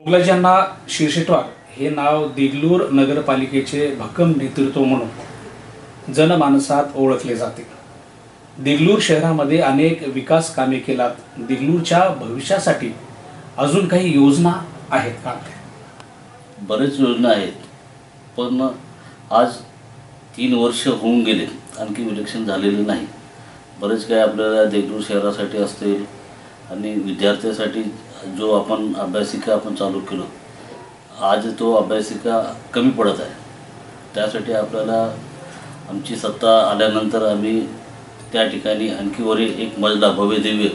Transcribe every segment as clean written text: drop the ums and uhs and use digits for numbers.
मोगलाजींना शिरशेटवार हे नाव देगलूर नगरपालिकेचे भक्कम नेतृत्व म्हणून जनमानसात ओळखले जाते। देगलूर शहरामध्ये अनेक विकास कामे केलात। देगलूरच्या भविष्यासाठी अजून काही योजना आहेत का? बरेच योजना आहेत, पण आज 3 वर्ष होऊन गेले, आणखी इलेक्शन झालेले नाही। बरेच काही आपल्याला देगलूर शहरासाठी असतील आणि विद्यार्थ्यांसाठी जो आपण अभ्यासिका आपण चालू केलो, आज तो अभ्यासिका कमी पडत आहे। त्यासाठी आपल्याला आमची सत्ता आल्यानंतर आम्ही त्या ठिकाणी आणखी वर एक मजला भव्य दिव्य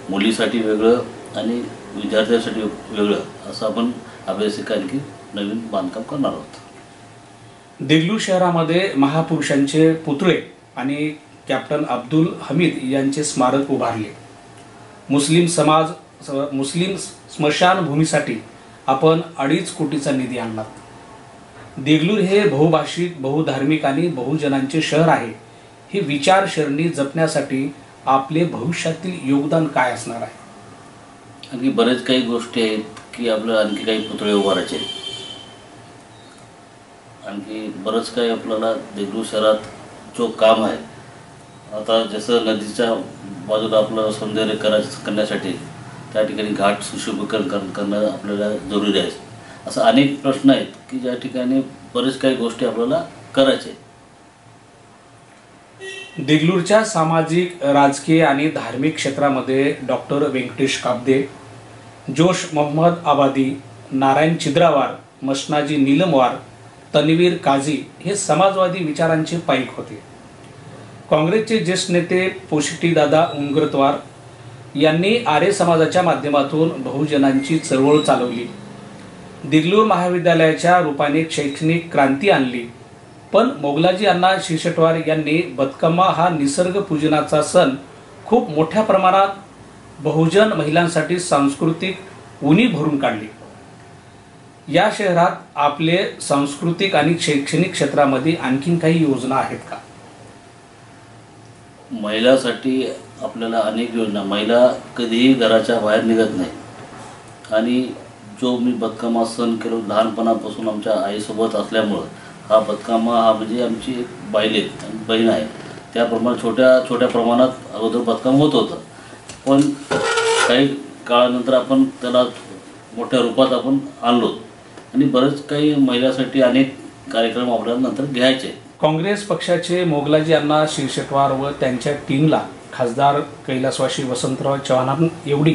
मुलीसाठी वेगळं आणि विद्यार्थ्यांसाठी वेगळं असं आपण अभ्यासिका आणखी नवीन बांधकाम करणार आहोत। देगलूर शहरामध्ये महापुरुषांचे पुतळे आणि कॅप्टन अब्दुल हमीद यांचे स्मारक उभारले। मुस्लिम स्मशानभूमीसाठी आपण 2.5 कोटीचा निधी आणला। देगलूर हे बहुभाषिक, बहुधार्मिक आणि बहुजनांचे शहर आहे। हे विचारसरणी जपण्यासाठी आपले भविष्यातील योगदान काय असणार आहे? आणखी बरेच काही गोष्टी आहेत की आपल्याला आणखी काही पुतळे उभारायचे, आणखी बरंच काही आपल्याला देगलूर शहरात जो काम आहे। आता जसं नदीच्या बाजूला आपलं सौंदर्य करण्यासाठी त्या ठिकाणी घाट सुशोभीकरण करणं आपल्याला जरुरी आहे। असं अनेक प्रश्न आहेत की ज्या ठिकाणी बरेच काही गोष्टी आपल्याला करायचे। देगलूरच्या सामाजिक, राजकीय आणि धार्मिक क्षेत्रामध्ये डॉक्टर व्यंकटेश काब्दे, जोश मोहम्मद आबादी, नारायण छिद्रावार, मशनाजी नीलमवार, तन्वीर काझी हे समाजवादी विचारांचे पाईक होते। काँग्रेसचे ज्येष्ठ नेते पोशिटीदादा उंगरतवार यांनी आर्य समाजाच्या माध्यमातून बहुजनांची चळवळ चालवली। देगलूर महाविद्यालयाच्या रूपाने शैक्षणिक क्रांती आणली। पण मोगलाजी अण्णा शिरशेटवार यांनी बतकम्मा हा निसर्ग पूजनाचा सण खूप मोठ्या प्रमाणात बहुजन महिलांसाठी सांस्कृतिक उणी भरून काढली। या शहरात आपले सांस्कृतिक आणि शैक्षणिक क्षेत्रामध्ये आणखीन काही योजना आहेत का? महिलांसाठी आपल्याला अनेक योजना। महिला कधीही घराच्या बाहेर निघत नाही आणि जो मी बतकम्मा सण केलो लहानपणापासून आमच्या आईसोबत असल्यामुळं हा बतकम्मा हा म्हणजे आमची एक बहीण आहे। त्याप्रमाणे छोट्या प्रमाणात अगोदर बतकम्मा होत होतं, पण काही काळानंतर आपण त्याला मोठ्या रूपात आपण आणलो आणि बरेच काही महिलांसाठी अनेक कार्यक्रम आपल्याला नंतर घ्यायचे। काँग्रेस पक्षाचे मोगलाजी अण्णा शिरशेटवार व त्यांच्या टीमला खासदार कैलासवासी वसंतराव चव्हाण एवढी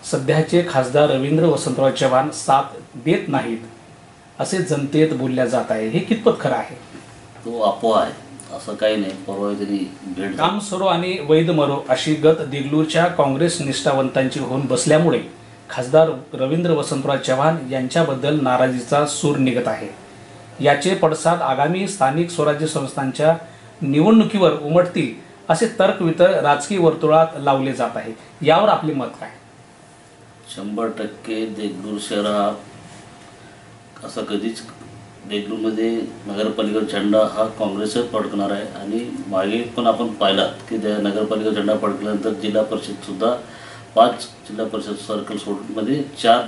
सध्याचे खासदार रवींद्र वसंतराव चव्हाण साथ देत नाहीत असे जनतेत बोलल्या जात आहे। हे कितपत खरं आहे? तो अफवा आहे, असं काही नाही। परवा त्यांनी भेट काम सरो आणि वैद मरो अशी गत देगलूरच्या काँग्रेस निष्ठावंतांची होऊन बसल्यामुळे खासदार रवींद्र वसंतराव चव्हाण यांच्याबद्दल नाराजीचा सूर निघत आहे। याचे पडसाद आगामी स्थानिक स्वराज्य संस्थांच्या निवडणुकीवर उमटतील असे तर्कवितर्क राजकीय वर्तुळात लावले जात आहे। यावर आपले मत काय? 100% देगलूर शहर असं कधीच देगलूरमध्ये नगरपालिकेचा झेंडा हा काँग्रेसच फडकणार आहे। आणि मागे पण आपण पाहिलात की त्या नगरपालिकेचा झेंडा फडकल्यानंतर जिल्हा परिषदसुद्धा 5 जिल्हा परिषद सर्कल सोडूनमध्ये 4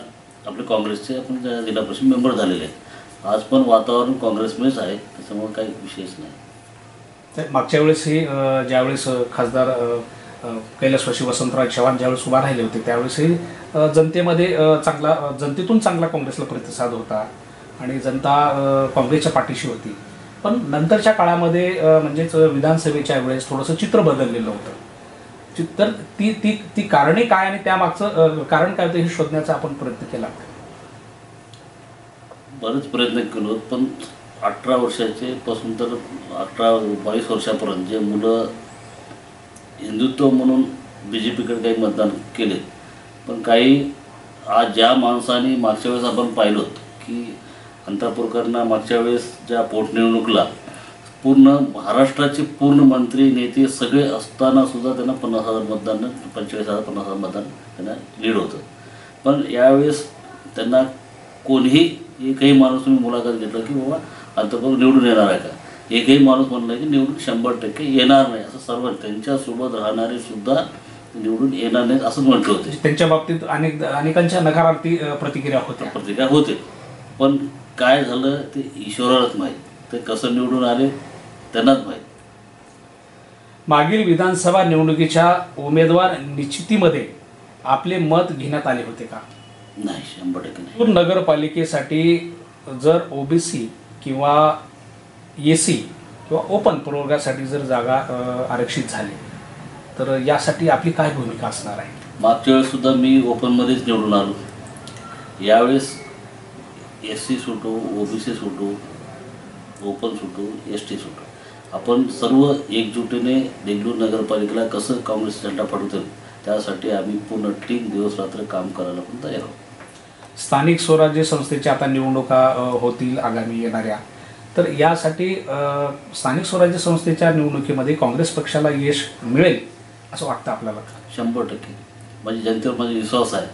आपले काँग्रेसचे आपण जिल्हा परिषद मेंबर झालेले आहेत। आज पण वातावरण काँग्रेसमध्येच आहे, त्याच्यामुळे काही विशेष नाही। मागच्या वेळेसही ज्यावेळेस खासदार कैलासवासी वसंतराव चव्हाण ज्यावेळेस उभा राहिले होते त्यावेळेसही जनतेतून चांगला काँग्रेसला प्रतिसाद होता आणि जनता काँग्रेसच्या पाठीशी होती। पण नंतरच्या काळामध्ये म्हणजेच विधानसभेच्या वेळेस थोडंसं चित्र बदललेलं होतं। तर ती कारणे काय आणि त्यामागचं कारण काय होतं हे शोधण्याचा आपण प्रयत्न केला। बरेच प्रयत्न केलो, पण 18 वर्षाचे पासून तर 18-22 वर्षापर्यंत जे मुलं हिंदुत्व म्हणून BJPकडे काही मतदान केले, पण काही आज ज्या माणसाने मागच्या वेळेस आपण पाहिलो की अंतापूरकरांना मागच्या वेळेस ज्या पोटनिवडणुकीला पूर्ण महाराष्ट्राचे पूर्ण मंत्री नेते सगळे असताना सुद्धा त्यांना 50,000 मतदान 45,000 50,000 मतदान त्यांना लीड होतं। पण यावेळेस त्यांना कोणीही एकही माणूस तुम्ही मुलाखत घेतला की बाबा अंतापूर निवडून येणार आहे का, एकही माणूस म्हणला की निवडून 100% येणार नाही असं सर्व त्यांच्यासोबत राहणारे सुद्धा निवडून येणार नाहीत असं म्हटलं होते. त्यांच्या बाबतीत अनेकांच्या नकारार्थी प्रतिक्रिया होत्या. प्रतिक्रिया होते, पण काय झालं ते ईश्वरालाच माहीत. ते कसं निवडून आले त्यांनाच माहीत. मागील विधानसभा निवडणुकीच्या उमेदवार निश्चितीमध्ये आपले मत घेण्यात आले होते का? नाही, 100% नाही. लातूर नगरपालिकेसाठी जर ओबीसी किंवा एसी किंवा ओपन प्रवर्गासाठी जर जागा आरक्षित झाली तर यासाठी आपली काय भूमिका असणार आहे? मागच्या वेळेस सुद्धा मी ओपनमध्येच निवडून आलो. यावेळेस SC सुटो, OBC सुटो, ओपन सुटो, ST सुटो, आपण सर्व एकजुटीने देगलूर नगरपालिकेला कसं काँग्रेस झेंडा फडकवेल त्यासाठी आम्ही पूर्ण टीम दिवस रात्र काम करायला पण तयार आहोत. स्थानिक स्वराज्य संस्थेच्या आता निवडणुका होतील आगामी येणाऱ्या, तर यासाठी स्थानिक स्वराज्य संस्थेच्या निवडणुकीमध्ये काँग्रेस पक्षाला यश मिळेल असं वाटतं आपल्याला? 100%. म्हणजे जनतेवर माझा विश्वास आहे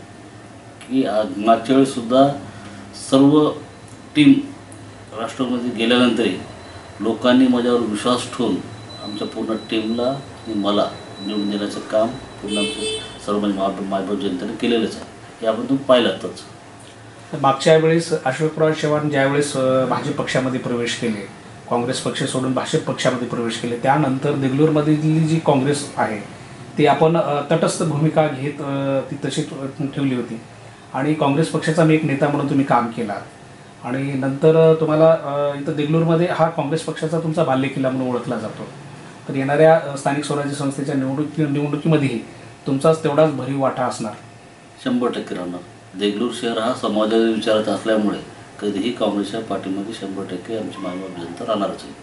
की मागच्या वेळेस सुद्धा सर्व टीम राष्ट्रमध्ये गेल्यानंतरही लोकांनी माझ्यावर विश्वास ठेवून आमच्या पूर्ण टीमला आणि मला निवडून देण्याचं काम पूर्ण आमचे सर्व मायबाप जनतेने केलेलंच आहे. हे आपण तुम्ही पाहिलातच. मागच्या वेळेस अशोकराव चव्हाण ज्यावेळेस भाजप पक्षामध्ये प्रवेश केले, काँग्रेस पक्ष सोडून भाजप पक्षामध्ये प्रवेश केले, त्यानंतर देगलूरमधली जी काँग्रेस आहे ती आपण तटस्थ भूमिका घेत ती तशी ठेवली होती आणि काँग्रेस पक्षाचा मी एक नेता म्हणून तुम्ही काम केला आणि नंतर तुम्हाला इथं देगलूरमध्ये हा काँग्रेस पक्षाचा तुमचा बालेकिल्ला म्हणून ओळखला जातो. तर येणाऱ्या स्थानिक स्वराज्य संस्थेच्या निवडणुकीमध्येही तुमचाच तेवढाच भरीव वाटा असणार? 100% राहणार. देगलूर शहर हा समाजाच्या विचारात असल्यामुळे कधीही काँग्रेसच्या पाठीमागे 100% आमची मायबाप जनता राहणारच आहे.